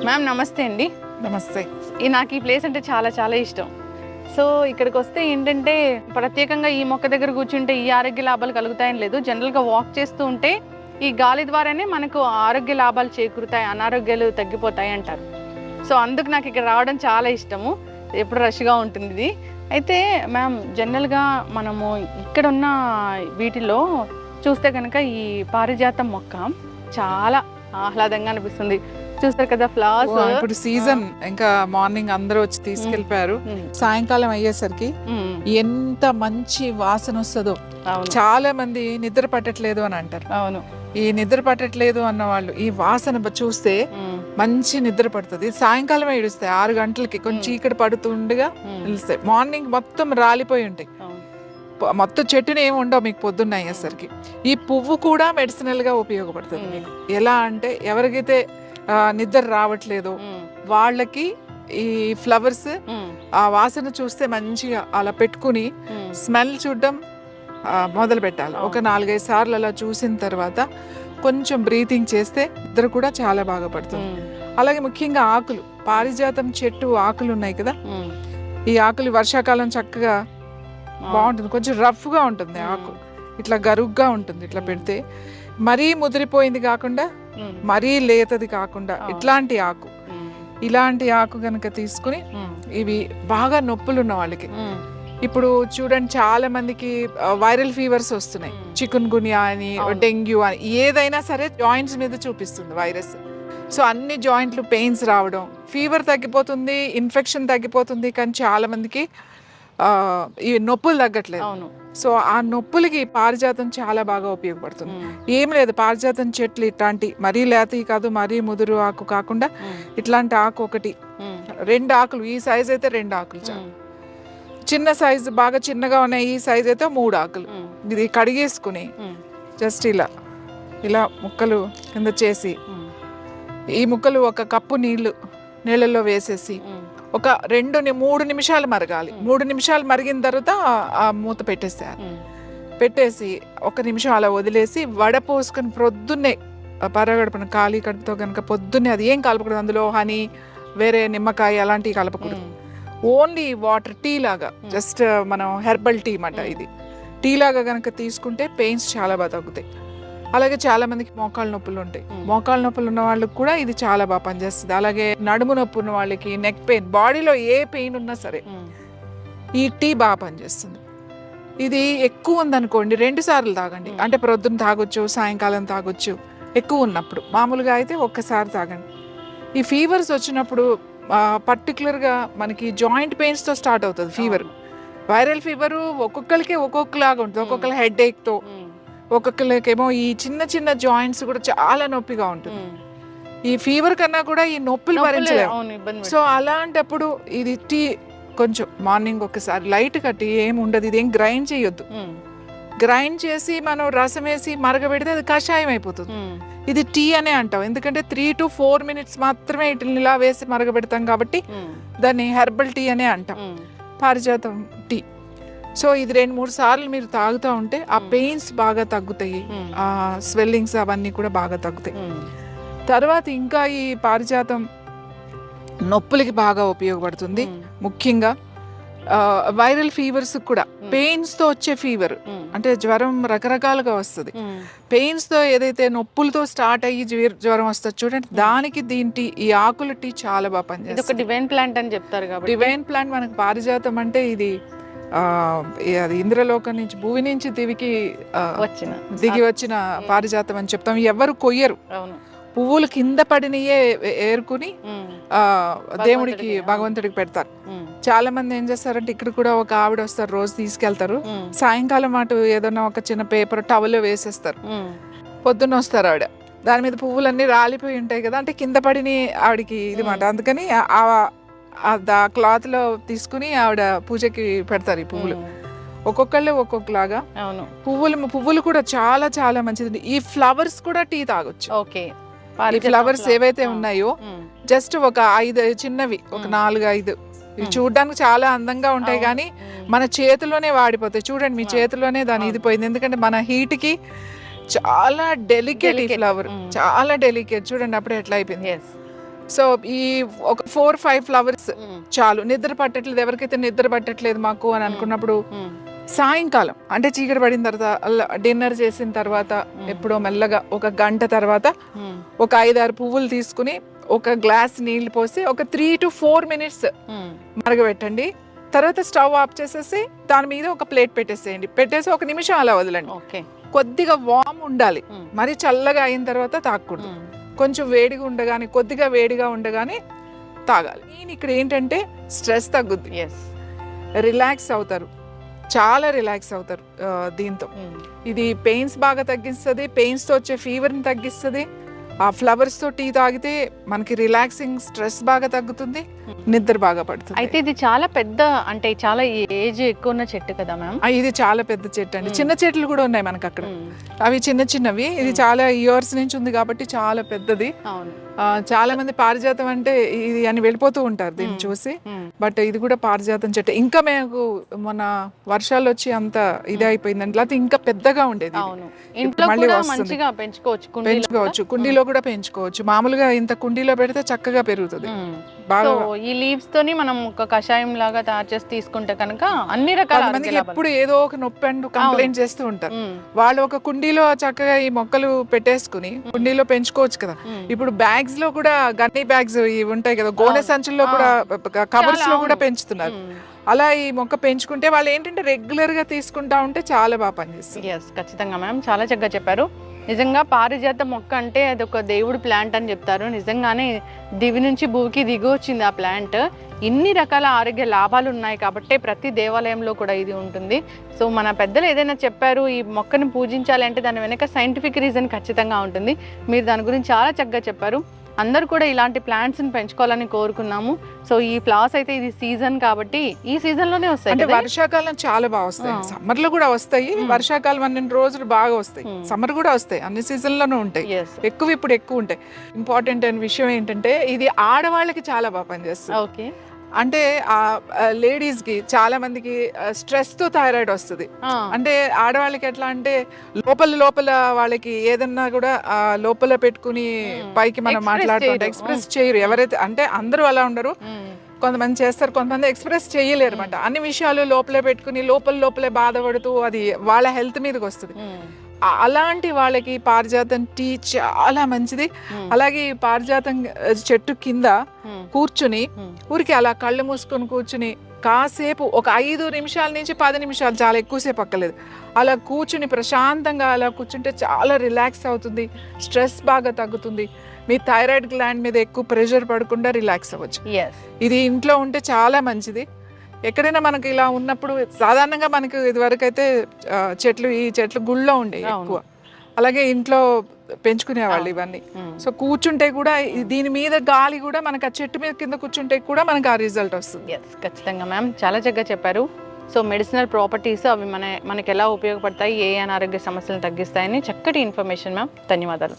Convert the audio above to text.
Ma'am నమస్తే అండి. నమస్తే. నాకు ఈ ప్లేస్ అంటే చాలా చాలా ఇష్టం. సో ఇక్కడికి వస్తే ఏంటంటే ప్రత్యేకంగా ఈ మొక్క దగ్గర కూర్చుంటే ఈ ఆరోగ్య లాభాలు కలుగుతాయని లేదు. జనరల్గా వాక్ చేస్తూ ఉంటే ఈ గాలి ద్వారానే మనకు ఆరోగ్య లాభాలు చేకూరుతాయి, అనారోగ్యాలు తగ్గిపోతాయి అంటారు. సో అందుకు నాకు ఇక్కడ రావడం చాలా ఇష్టము. ఎప్పుడు రష్గా ఉంటుంది ఇది. అయితే మ్యామ్ జనరల్గా మనము ఇక్కడ ఉన్న వీటిలో చూస్తే కనుక ఈ పారిజాతం మొక్క చాలా ఆహ్లాదంగా అనిపిస్తుంది. చూస్తారు కదా ఫ్లవర్స్. ఇప్పుడు సీజన్ ఇంకా మార్నింగ్ అందరూ వచ్చి తీసుకెళ్లిపోయారు. సాయంకాలం అయ్యేసరికి ఎంత మంచి వాసన వస్తుందో. చాలా మంది నిద్ర పట్టట్లేదు అని అంటారు. అవును, ఈ నిద్ర పట్టట్లేదు అన్న వాళ్ళు ఈ వాసన చూస్తే మంచి నిద్ర పడుతుంది. సాయంకాలమే ఇడుస్తాయి 6 గంటలకి, కొంచెం చీకటి పడుతుండగా నిలుస్తాయి. మార్నింగ్ మొత్తం రాలిపోయి ఉంటాయి, మొత్తం చెట్టుని ఏమి ఉండవు మీకు పొద్దున్న అయ్యేసరికి. ఈ పువ్వు కూడా మెడిసినల్ గా ఉపయోగపడుతుంది మీకు. ఎలా అంటే ఎవరికైతే నిద్ర రావట్లేదు వాళ్ళకి ఈ ఫ్లవర్స్ ఆ వాసన చూస్తే మంచిగా అలా పెట్టుకుని స్మెల్ చూడడం మొదలు పెట్టాలి. ఒక 4-5 సార్లు అలా చూసిన తర్వాత కొంచెం బ్రీతింగ్ చేస్తే నిద్ర కూడా చాలా బాగా పడుతుంది. అలాగే ముఖ్యంగా ఆకులు, పారిజాతం చెట్టు ఆకులు ఉన్నాయి కదా, ఈ ఆకులు వర్షాకాలం చక్కగా బాగుంటుంది. కొంచెం రఫ్ గా ఉంటుంది ఆకు, ఇట్లా గరుగ్గా ఉంటుంది. ఇట్లా పెడితే మరీ ముదిరిపోయింది కాకుండా మరీ లేతది కాకుండా ఇలాంటి ఆకు గనక తీసుకుని, ఇవి బాగా నొప్పులు ఉన్న వాళ్ళకి, ఇప్పుడు చూడండి చాలా మందికి వైరల్ ఫీవర్స్ వస్తున్నాయి. చికున్ గున్యా అని, డెంగ్యూ అని, ఏదైనా సరే జాయింట్స్ మీద చూపిస్తుంది వైరస్. సో అన్ని జాయింట్లు పెయిన్స్ రావడం, ఫీవర్ తగ్గిపోతుంది, ఇన్ఫెక్షన్ తగ్గిపోతుంది, కానీ చాలా మందికి ఈ నొప్పులు తగ్గట్లేదు. సో ఆ నొప్పులకి పారిజాతం చాలా బాగా ఉపయోగపడుతుంది. ఏం లేదు, పారిజాతం చెట్లు ఇట్లాంటి మరీ లేతవి కాదు, మరీ ముదురు ఆకు కాకుండా ఇట్లాంటి ఆకు ఒకటి, 2 ఆకులు, ఈ సైజ్ అయితే 2 ఆకులు చాలు. చిన్న సైజు బాగా చిన్నగా ఉన్నాయి ఈ సైజ్ అయితే 3 ఆకులు. ఇది కడిగేసుకుని జస్ట్ ఇలా ముక్కలు కింద చేసి, ఈ ముక్కలు 1 కప్పు నీళ్ళల్లో వేసేసి ఒక 2-3 నిమిషాలు మరగాలి. 3 నిమిషాలు మరిగిన తర్వాత ఆ మూత పెట్టేసి 1 నిమిషం అలా వదిలేసి వడపోసుకొని ప్రొద్దున్నే పరగడపన ఖాళీ కడుపుతో కనుక పొద్దున్నే, అది ఏం కలపకూడదు, అందులో హనీ, వేరే నిమ్మకాయ అలాంటివి కలపకూడదు. ఓన్లీ వాటర్, టీ లాగా, జస్ట్ మనం హెర్బల్ టీ మాట. ఇది టీ లాగా కనుక తీసుకుంటే పెయిన్స్ చాలా బాగా తగ్గుతాయి. అలాగే చాలా మందికి మోకాళ్ళ నొప్పులు ఉంటాయి. మోకాళ్ళ నొప్పులు ఉన్న వాళ్ళకి కూడా ఇది చాలా బాగా పనిచేస్తుంది. అలాగే నడుము నొప్పి ఉన్న వాళ్ళకి, నెక్ పెయిన్, బాడీలో ఏ పెయిన్ ఉన్నా సరే ఈ టీ బాగా పనిచేస్తుంది. ఇది ఎక్కువ ఉందనుకోండి 2 సార్లు తాగండి. అంటే ప్రొద్దున తాగొచ్చు, సాయంకాలం తాగొచ్చు. ఎక్కువ ఉన్నప్పుడు, మామూలుగా అయితే 1 సారి తాగండి. ఈ ఫీవర్స్ వచ్చినప్పుడు పర్టికులర్గా మనకి జాయింట్ పెయిన్స్తో స్టార్ట్ అవుతుంది ఫీవర్. వైరల్ ఫీవర్ ఒక్కొక్కరికి ఒక్కొక్కలాగా ఉంటుంది. ఒక్కొక్కరు హెడ్ ఏక్తో, ఒక్కొక్కరికేమో ఈ చిన్న చిన్న జాయింట్స్ కూడా చాలా నొప్పిగా ఉంటుంది. ఈ ఫీవర్ కన్నా కూడా ఈ నొప్పులు భరించలేము. సో అలాంటప్పుడు ఇది టీ కొంచెం మార్నింగ్ ఒకసారి లైట్గా, టీ ఏమి ఉండదు, ఇదేం గ్రైండ్ చేయొద్దు. గ్రైండ్ చేసి మనం రసం వేసి మరగబెడితే అది కషాయం అయిపోతుంది. ఇది టీ అనే అంటాం, ఎందుకంటే 3 to 4 minutes మాత్రమే ఇట్లా ఇలా వేసి మరగబెడతాం కాబట్టి దాన్ని హెర్బల్ టీ అనే అంటాం, పారిజాతం టీ. సో ఇది 2-3 సార్లు మీరు తాగుతూ ఉంటే ఆ పెయిన్స్ బాగా తగ్గుతాయి, ఆ స్వెల్లింగ్స్ అవన్నీ కూడా బాగా తగ్గుతాయి. తర్వాత ఇంకా ఈ పారిజాతం నొప్పులకి బాగా ఉపయోగపడుతుంది. ముఖ్యంగా వైరల్ ఫీవర్స్ కూడా, పెయిన్స్ తో వచ్చే ఫీవర్ అంటే జ్వరం రకరకాలుగా వస్తుంది. పెయిన్స్ తో ఏదైతే నొప్పులతో స్టార్ట్ అయ్యి జ్వరం వస్తుంది చూడండి, దానికి ఈ ఆకుల టీ చాలా బాగా పనిచేస్తుంది. డివైన్ ప్లాంట్ అని చెప్తారు కాబట్టి, డివైన్ ప్లాంట్ మనకు పారిజాతం అంటే ఇది అది ఇంద్రలోకం నుంచి, భూమి నుంచి దిగి వచ్చిన పారిజాతం అని చెప్తాం. ఎవరు కొయ్యరు, పువ్వులు కింద పడినయే ఏరుకుని దేవుడికి, భగవంతుడికి పెడతారు. చాలా మంది ఏం చేస్తారంటే, ఇక్కడ కూడా ఒక ఆవిడ వస్తారు, రోజు తీసుకెళ్తారు. సాయంకాలం అటు ఏదైనా ఒక చిన్న పేపర్ టవల్ వేసేస్తారు. పొద్దున్న వస్తారు ఆవిడ, దాని మీద పువ్వులన్నీ రాలిపోయి ఉంటాయి కదా, అంటే కింద పడిని ఆవిడకి ఇది మాట. అందుకని ఆ క్లాత్ లో తీసుకుని ఆవిడ పూజకి పెడతారు ఈ పువ్వులు. ఒక్కొక్కళ్ళు ఒక్కొక్కలాగా. పువ్వులు కూడా చాలా చాలా మంచిది. ఈ ఫ్లవర్స్ కూడా టీ తాగొచ్చు. ఈ ఫ్లవర్స్ ఏవైతే ఉన్నాయో జస్ట్ ఒక 5 చిన్నవి, ఒక 4-5 చూడడానికి చాలా అందంగా ఉంటాయి, కానీ మన చేతిలోనే వాడిపోతాయి. చూడండి, మీ చేతిలోనే దాని ఇది పోయింది. ఎందుకంటే మన హీట్ కి చాలా డెలికేట్ ఈ ఫ్లవర్, చాలా డెలికేట్. చూడండి అప్పుడే ఎట్లా అయిపోయింది. సో ఈ ఒక 4-5 ఫ్లవర్స్ చాలు. నిద్ర పట్టట్లేదు, ఎవరికైతే నిద్ర పట్టట్లేదు మాకు అని అనుకున్నప్పుడు సాయంకాలం అంటే చీకటి పడిన తర్వాత డిన్నర్ చేసిన తర్వాత ఎప్పుడో మెల్లగా ఒక గంట తర్వాత ఒక 5-6 పువ్వులు తీసుకుని ఒక గ్లాస్ నీళ్లు పోసి ఒక 3 to 4 minutes మరగబెట్టండి. తర్వాత స్టవ్ ఆఫ్ చేసేసి దాని మీద ఒక ప్లేట్ పెట్టేసేయండి. పెట్టేసి 1 నిమిషం అలా వదలండి. కొద్దిగా వామ్ ఉండాలి, మరి చల్లగా అయిన తర్వాత తాగకూడదు. కొంచెం వేడిగా ఉండగానే, కొద్దిగా వేడిగా ఉండగానే తాగాలి. నేను ఇక్కడ ఏంటంటే స్ట్రెస్ తగ్గుద్ది, రిలాక్స్ అవుతారు, చాలా రిలాక్స్ అవుతారు దీంతో. ఇది పెయిన్స్ బాగా తగ్గిస్తుంది, పెయిన్స్తో వచ్చే ఫీవర్ని తగ్గిస్తుంది. ఆ ఫ్లవర్స్తో టీ తాగితే మనకి రిలాక్సింగ్, స్ట్రెస్ బాగా తగ్గుతుంది, నిద్ర బాగా పడుతుంది. అయితే ఇది చాలా పెద్ద, అంటే చాలా ఏజ్ ఎక్కువ ఉన్న చెట్టు కదా మ్యామ్? ఇది చాలా పెద్ద చెట్టు అండి. చిన్న చెట్లు కూడా ఉన్నాయి మనకు అక్కడ, అవి చిన్న చిన్నవి. ఇది చాలా ఇయర్స్ నుంచి ఉంది కాబట్టి చాలా పెద్దది. చాలా మంది పారిజాతం అంటే ఇది అని వెళ్ళిపోతూ ఉంటారు దీన్ని చూసి, బట్ ఇది కూడా పారిజాతం చెట్టు. ఇంకా మేము మన వర్షాలు వచ్చి అంత ఇది అయిపోయిందండి, లేకపోతే ఇంకా పెద్దగా ఉండేది. మళ్ళీ పెంచుకోవచ్చు, కుండీలో కూడా పెంచుకోవచ్చు. మామూలుగా ఇంత కుండీలో పెడితే చక్కగా పెరుగుతుంది బాగా. ఈ లీవ్స్ తోని మనం ఒక కషాయం లాగా తయారు చేసి తీసుకుంటే కనుక అన్ని రకాల మందికి ఎప్పుడు ఏదో ఒక నొప్పి అంటూ కంప్లైంట్ చేస్తూ ఉంటారు. వాళ్ళు ఒక కుండీలో చక్కగా ఈ మొక్కలు పెట్టేసుకుని కుండీలో పెంచుకోవచ్చు కదా. ఇప్పుడు బ్యాగ్స్ లో కూడా, గన్నీ బ్యాగ్స్ ఇవి ఉంటాయి కదా, గోనె సంచుల్లో కూడా, కవర్స్ లో కూడా పెంచుతున్నారు. అలా ఈ మొక్క పెంచుకుంటే వాళ్ళు ఏంటంటే రెగ్యులర్ గా తీసుకుంటా ఉంటే చాలా బాగా పనిచేస్తుంది. ఖచ్చితంగా మ్యామ్, చాలా చక్కగా చెప్పారు. నిజంగా పారిజాత మొక్క అంటే అది ఒక దేవుడు ప్లాంట్ అని చెప్తారు. నిజంగానే దివి నుంచి భూమికి దిగి వచ్చింది ఆ ప్లాంట్. ఇన్ని రకాల ఆరోగ్య లాభాలు ఉన్నాయి కాబట్టి ప్రతి దేవాలయంలో కూడా ఇది ఉంటుంది. సో మన పెద్దలు ఏదైనా చెప్పారు ఈ మొక్కను పూజించాలి అంటే దాని వెనక సైంటిఫిక్ రీజన్ ఖచ్చితంగా ఉంటుంది. మీరు దాని గురించి చాలా చక్కగా చెప్పారు. అందరూ కూడా ఇలాంటి ప్లాంట్స్ని పెంచుకోవాలని కోరుకున్నాము. సో ఈ ఫ్లవర్స్ అయితే ఇది సీజన్ కాబట్టి ఈ సీజన్ లోనే వస్తాయి. అంటే వర్షాకాలం చాలా బాగా వస్తాయి, సమ్మర్ లో కూడా వస్తాయి. వర్షాకాలం 12 రోజులు బాగా వస్తాయి, సమ్మర్ కూడా వస్తాయి, అన్ని సీజన్ లోనూ ఉంటాయి. ఇప్పుడు ఎక్కువ ఉంటాయి. ఇంపార్టెంట్ అయిన విషయం ఏంటంటే ఇది ఆడవాళ్ళకి చాలా బాగా పనిచేస్తుంది. అంటే ఆ లేడీస్ కి చాలా మందికి స్ట్రెస్ తో థైరాయిడ్ వస్తుంది. అంటే ఆడవాళ్ళకి ఎట్లా అంటే లోపల వాళ్ళకి ఏదన్నా కూడా లోపల పెట్టుకుని పైకి మనం మాట్లాడుతుంటే ఎక్స్ప్రెస్ చేయరు. ఎవరైతే అంటే అందరూ అలా ఉండరు, కొంతమంది చేస్తారు, కొంతమంది ఎక్స్ప్రెస్ చేయలేరు అనమాట. అన్ని విషయాలు లోపలే పెట్టుకుని లోపలే బాధపడుతూ అది వాళ్ళ హెల్త్ మీదకి వస్తుంది. అలాంటి వాళ్ళకి పారిజాతం టీ చాలా మంచిది. అలాగే పారిజాతం చెట్టు కింద కూర్చుని ఊరికి అలా కళ్ళు మూసుకొని కూర్చుని కాసేపు ఒక 5 నిమిషాల నుంచి 10 నిమిషాలు, చాలా ఎక్కువసేపు అక్కర్లేదు, అలా కూర్చుని ప్రశాంతంగా అలా కూర్చుంటే చాలా రిలాక్స్ అవుతుంది, స్ట్రెస్ బాగా తగ్గుతుంది. మీ థైరాయిడ్ గ్లాండ్ మీద ఎక్కువ ప్రెషర్ పడకుండా రిలాక్స్ అవ్వచ్చు. ఇది ఇంట్లో ఉంటే చాలా మంచిది. ఎక్కడైనా మనకి ఇలా ఉన్నప్పుడు సాధారణంగా మనకి ఇదివరకు అయితే ఈ చెట్లు గుళ్ళో ఉండేవి ఎక్కువ, అలాగే ఇంట్లో పెంచుకునేవాళ్ళు ఇవన్నీ. సో కూర్చుంటే కూడా దీని మీద గాలి కూడా మనకి ఆ చెట్టు మీద కింద కూర్చుంటే కూడా మనకి ఆ రిజల్ట్ వస్తుంది. ఖచ్చితంగా మ్యామ్, చాలా చక్కగా చెప్పారు. సో మెడిసినల్ ప్రాపర్టీస్ అవి మనకి ఎలా ఉపయోగపడతాయి, ఏ అనారోగ్య సమస్యలను తగ్గిస్తాయని చక్కటి ఇన్ఫర్మేషన్ మ్యామ్. ధన్యవాదాలు.